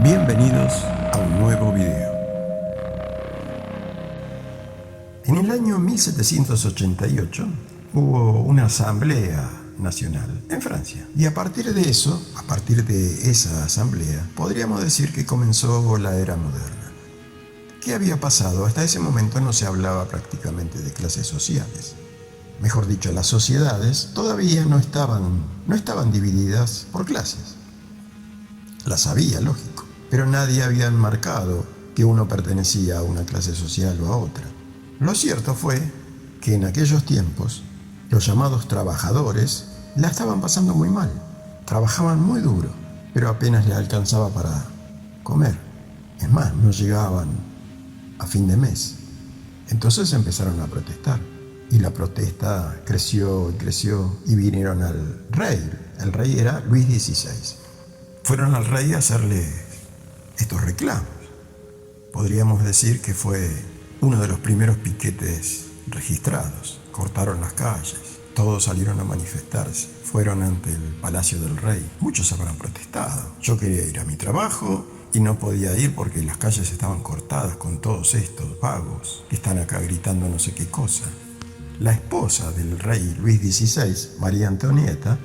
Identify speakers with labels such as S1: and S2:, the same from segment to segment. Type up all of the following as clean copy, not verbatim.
S1: Bienvenidos a un nuevo video. En el año 1788 hubo una asamblea nacional en Francia. Y a partir de esa asamblea, podríamos decir que comenzó la era moderna. ¿Qué había pasado? Hasta ese momento no se hablaba prácticamente de clases sociales. Mejor dicho, las sociedades todavía no estaban divididas por clases. Las había, lógico, pero nadie había marcado que uno pertenecía a una clase social o a otra. Lo cierto fue que en aquellos tiempos los llamados trabajadores la estaban pasando muy mal. Trabajaban muy duro, pero apenas les alcanzaba para comer. Es más, no llegaban a fin de mes. Entonces empezaron a protestar. Y la protesta creció y creció y vinieron al rey. El rey era Luis XVI. Fueron al rey a hacerle estos reclamos. Podríamos decir que fue uno de los primeros piquetes registrados. Cortaron las calles, todos salieron a manifestarse. Fueron ante el palacio del rey. Muchos habrán protestado. Yo quería ir a mi trabajo y no podía ir porque las calles estaban cortadas con todos estos vagos que están acá gritando no sé qué cosa. La esposa del rey Luis XVI, María Antonieta,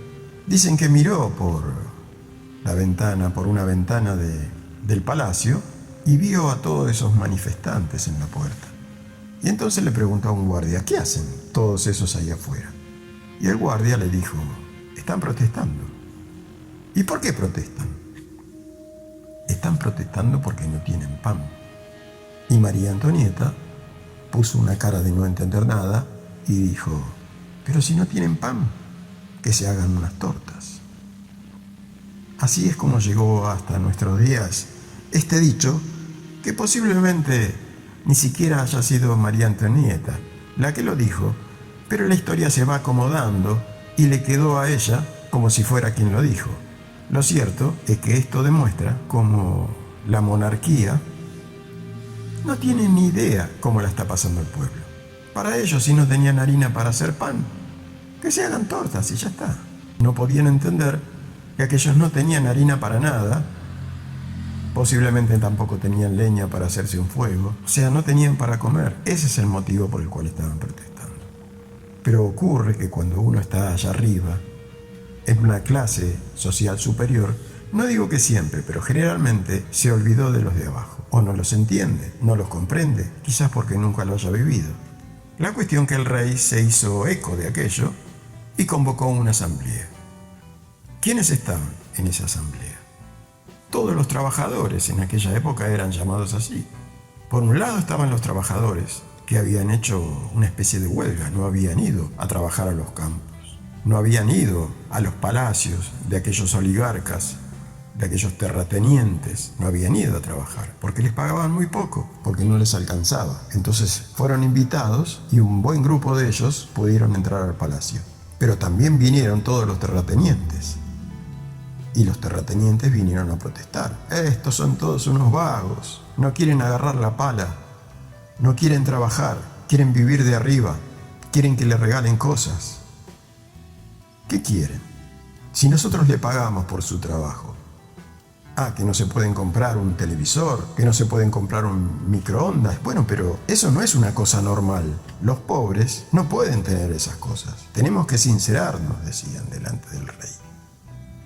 S1: dicen que miró por una ventana del palacio y vio a todos esos manifestantes en la puerta. Y entonces le preguntó a un guardia, ¿qué hacen todos esos ahí afuera? Y el guardia le dijo, están protestando. ¿Y por qué protestan? Están protestando porque no tienen pan. Y María Antonieta puso una cara de no entender nada y dijo, pero si no tienen pan, que se hagan unas tortas. Así es como llegó hasta nuestros días este dicho, que posiblemente ni siquiera haya sido María Antonieta la que lo dijo, pero la historia se va acomodando y le quedó a ella como si fuera quien lo dijo. Lo cierto es que esto demuestra cómo la monarquía no tiene ni idea cómo la está pasando el pueblo. Para ellos, si no tenían harina para hacer pan, que se hagan tortas y ya está. No podían entender que aquellos no tenían harina para nada, posiblemente tampoco tenían leña para hacerse un fuego, o sea, no tenían para comer. Ese es el motivo por el cual estaban protestando. Pero ocurre que cuando uno está allá arriba, en una clase social superior, no digo que siempre, pero generalmente se olvidó de los de abajo, o no los entiende, no los comprende, quizás porque nunca lo haya vivido. La cuestión que el rey se hizo eco de aquello y convocó una asamblea. ¿Quiénes estaban en esa asamblea? Todos los trabajadores en aquella época eran llamados así. Por un lado estaban los trabajadores que habían hecho una especie de huelga, no habían ido a trabajar a los campos, no habían ido a los palacios de aquellos oligarcas, de aquellos terratenientes, no habían ido a trabajar porque les pagaban muy poco, porque no les alcanzaba. Entonces fueron invitados y un buen grupo de ellos pudieron entrar al palacio. Pero también vinieron todos los terratenientes. Y los terratenientes vinieron a protestar. Estos son todos unos vagos, no quieren agarrar la pala, no quieren trabajar, quieren vivir de arriba, quieren que le regalen cosas. ¿Qué quieren? Si nosotros le pagamos por su trabajo. Que no se pueden comprar un televisor, que no se pueden comprar un microondas. Bueno, pero eso no es una cosa normal. Los pobres no pueden tener esas cosas. Tenemos que sincerarnos, decían delante del rey.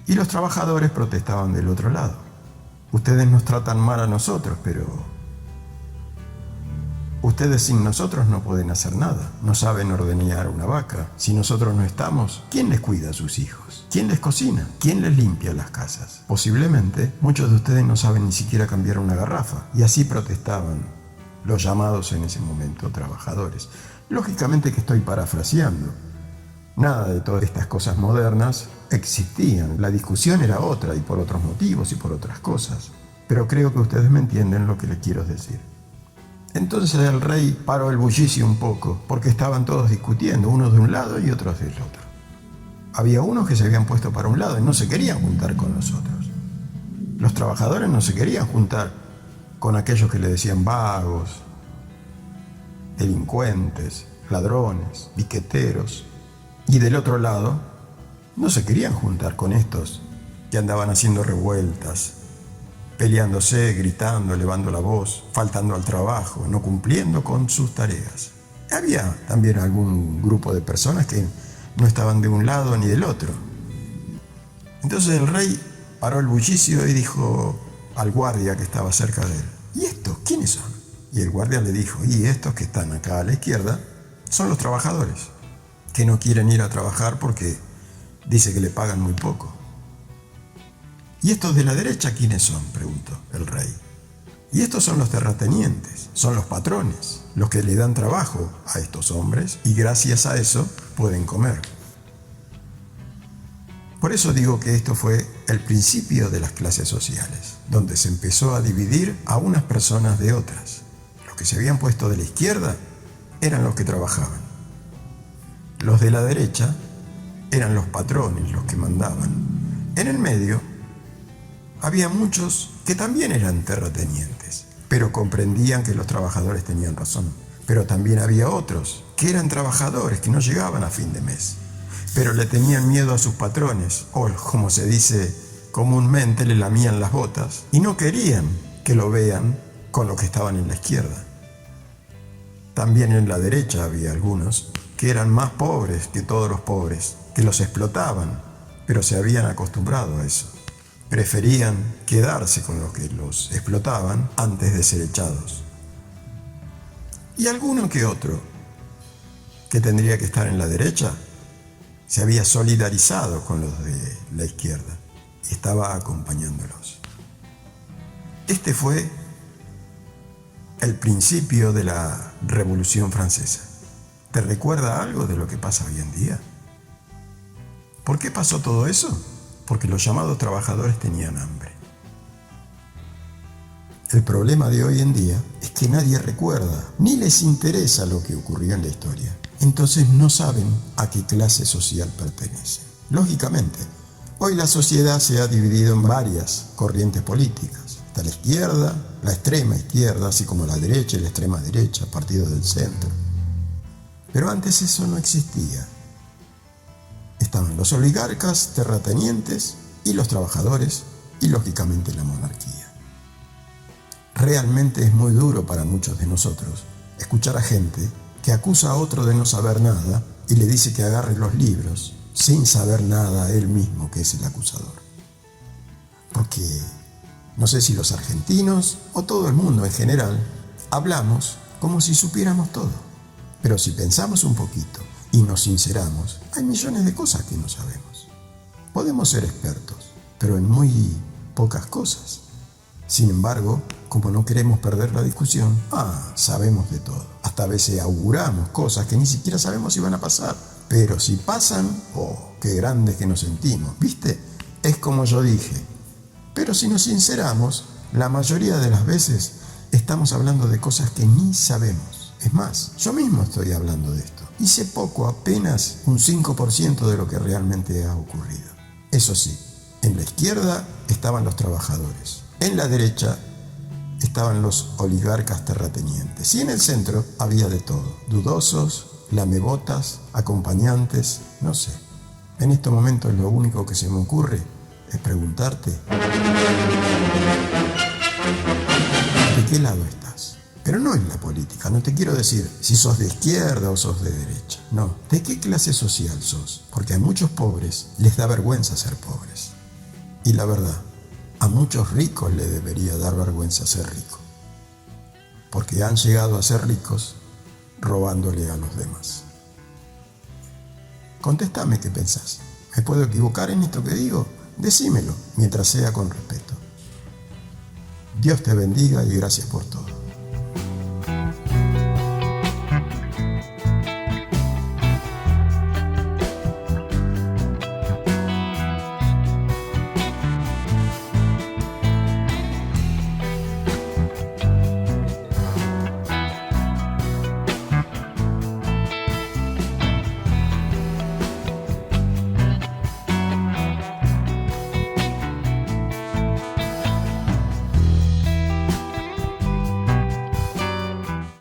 S1: Y los trabajadores protestaban del otro lado. Ustedes nos tratan mal a nosotros, pero ustedes sin nosotros no pueden hacer nada. No saben ordeñar una vaca. Si nosotros no estamos, ¿quién les cuida a sus hijos? ¿Quién les cocina? ¿Quién les limpia las casas? Posiblemente muchos de ustedes no saben ni siquiera cambiar una garrafa. Y así protestaban los llamados en ese momento trabajadores. Lógicamente que estoy parafraseando. Nada de todas estas cosas modernas existían. La discusión era otra y por otros motivos y por otras cosas. Pero creo que ustedes me entienden lo que les quiero decir. Entonces el rey paró el bullicio un poco, porque estaban todos discutiendo, unos de un lado y otros del otro. Había unos que se habían puesto para un lado y no se querían juntar con nosotros. Los trabajadores no se querían juntar con aquellos que le decían vagos, delincuentes, ladrones, piqueteros. Y del otro lado, no se querían juntar con estos que andaban haciendo revueltas, peleándose, gritando, elevando la voz, faltando al trabajo, no cumpliendo con sus tareas. Había también algún grupo de personas que no estaban de un lado ni del otro. Entonces el rey paró el bullicio y dijo al guardia que estaba cerca de él: ¿y estos quiénes son? Y el guardia le dijo: y estos que están acá a la izquierda son los trabajadores, que no quieren ir a trabajar porque dice que le pagan muy poco. ¿Y estos de la derecha quiénes son?, preguntó el rey. Y estos son los terratenientes, son los patrones, los que le dan trabajo a estos hombres y gracias a eso pueden comer. Por eso digo que esto fue el principio de las clases sociales, donde se empezó a dividir a unas personas de otras. Los que se habían puesto de la izquierda eran los que trabajaban. Los de la derecha eran los patrones, los que mandaban. En el medio había muchos que también eran terratenientes, pero comprendían que los trabajadores tenían razón. Pero también había otros que eran trabajadores que no llegaban a fin de mes, pero le tenían miedo a sus patrones, o como se dice comúnmente, le lamían las botas y no querían que lo vean con los que estaban en la izquierda. También en la derecha había algunos que eran más pobres que todos los pobres, que los explotaban, pero se habían acostumbrado a eso. Preferían quedarse con los que los explotaban antes de ser echados. Y alguno que otro, que tendría que estar en la derecha, se había solidarizado con los de la izquierda y estaba acompañándolos. Este fue el principio de la Revolución Francesa. ¿Te recuerda algo de lo que pasa hoy en día? ¿Por qué pasó todo eso? Porque los llamados trabajadores tenían hambre. El problema de hoy en día es que nadie recuerda, ni les interesa lo que ocurrió en la historia. Entonces no saben a qué clase social pertenecen. Lógicamente, hoy la sociedad se ha dividido en varias corrientes políticas. Está la izquierda, la extrema izquierda, así como la derecha y la extrema derecha, partidos del centro. Pero antes eso no existía. Estaban los oligarcas, terratenientes y los trabajadores y lógicamente la monarquía. Realmente es muy duro para muchos de nosotros escuchar a gente que acusa a otro de no saber nada y le dice que agarre los libros sin saber nada él mismo, que es el acusador. Porque no sé si los argentinos o todo el mundo en general hablamos como si supiéramos todo. Pero si pensamos un poquito y nos sinceramos, hay millones de cosas que no sabemos. Podemos ser expertos, pero en muy pocas cosas. Sin embargo, como no queremos perder la discusión, sabemos de todo. Hasta a veces auguramos cosas que ni siquiera sabemos si van a pasar. Pero si pasan, qué grandes que nos sentimos, ¿viste? Es como yo dije. Pero si nos sinceramos, la mayoría de las veces estamos hablando de cosas que ni sabemos. Es más, yo mismo estoy hablando de esto. Y sé poco, apenas un 5% de lo que realmente ha ocurrido. Eso sí, en la izquierda estaban los trabajadores. En la derecha estaban los oligarcas terratenientes. Y en el centro había de todo. Dudosos, lamebotas, acompañantes, no sé. En estos momentos lo único que se me ocurre es preguntarte: ¿de qué lado estás? Pero no en la política, no te quiero decir si sos de izquierda o sos de derecha. No, ¿de qué clase social sos? Porque a muchos pobres les da vergüenza ser pobres. Y la verdad, a muchos ricos les debería dar vergüenza ser ricos. Porque han llegado a ser ricos robándole a los demás. Contéstame qué pensás. ¿Me puedo equivocar en esto que digo? Decímelo, mientras sea con respeto. Dios te bendiga y gracias por todo.